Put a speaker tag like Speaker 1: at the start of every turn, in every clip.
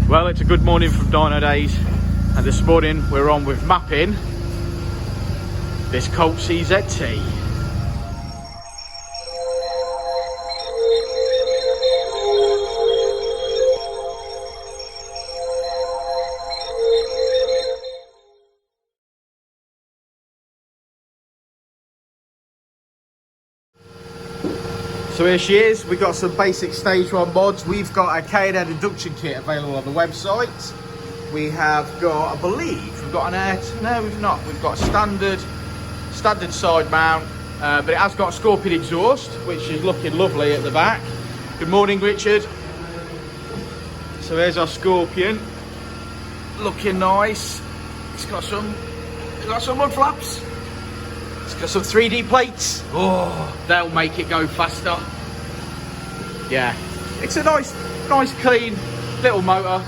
Speaker 1: Well, it's a good morning from Dynodaze, and this morning we're on with mapping this Colt CZT. So here she is. We've got some basic stage 1 mods. We've got a K&N induction kit available on the website. We have got, I believe, we've got an air, no we've not, we've got a standard side mount, but it has got a Scorpion exhaust, which is looking lovely at the back. Good morning, Richard. So there's our Scorpion, looking nice. It's got some mud flaps. It's got some 3D plates. Oh, they'll make it go faster. Yeah, it's a nice clean little motor,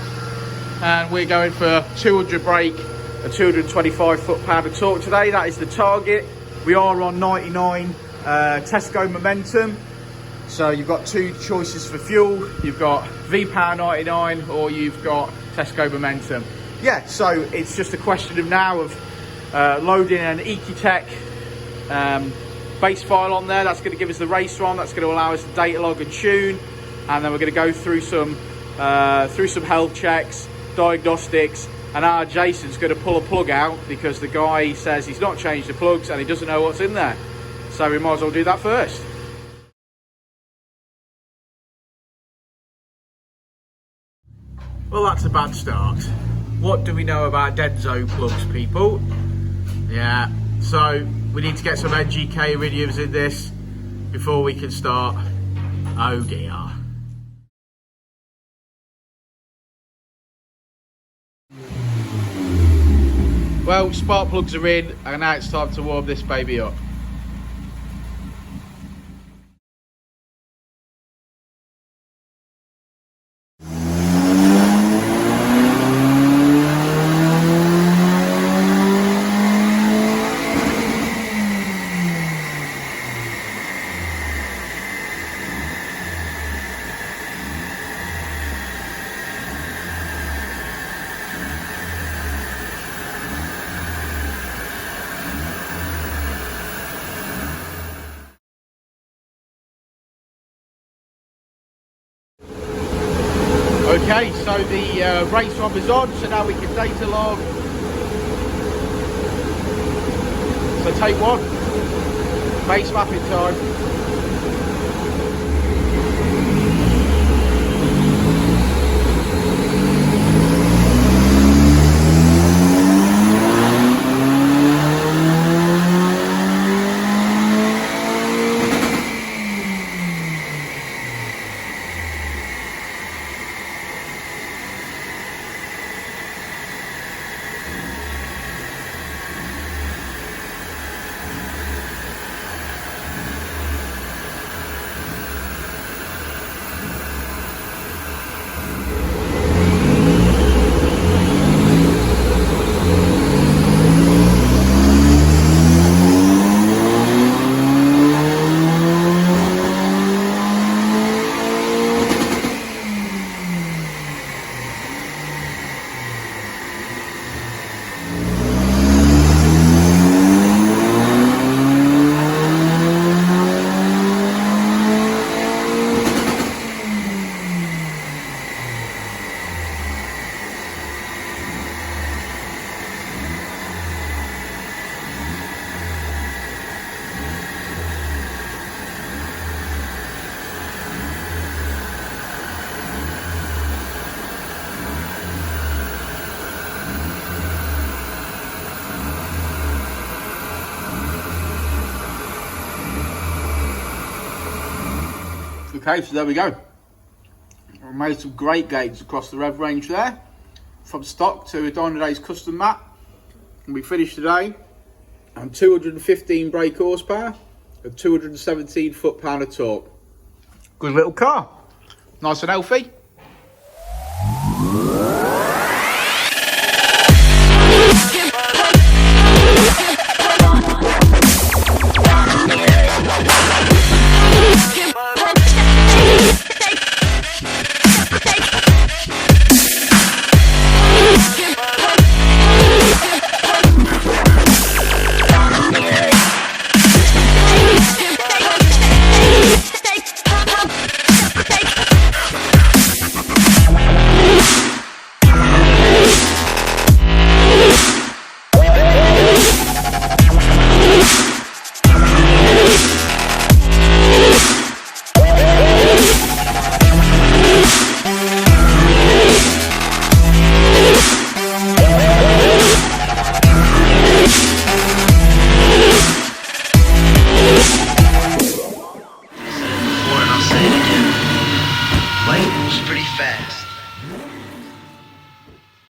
Speaker 1: and we're going for 200 brake and 225 foot-pound of torque today. That is the target. We are on 99 Tesco Momentum, so you've got two choices for fuel. You've got V-Power 99 or you've got Tesco Momentum. Yeah, so it's just a question of now of loading an Ecutek base file on there. That's going to give us the race ROM. That's going to allow us to data log and tune, and then we're going to go through some health checks, diagnostics, and our Jason's going to pull a plug out because the guy says he's not changed the plugs and he doesn't know what's in there. So we might as well do that first. Well, that's a bad start. What do we know about Denso plugs, people? Yeah, so we need to get some NGK iridiums in this before we can start. Oh dear. Well, spark plugs are in, and now it's time to warm this baby up. Okay, so the race ROM is on, so now we can data log. So take one, base mapping time. Okay, so there we go. I made some great gains across the rev range there, from stock to a Dynodaze custom map. And we finished today on 215 brake horsepower and 217 foot-pound of torque. Good little car, nice and healthy.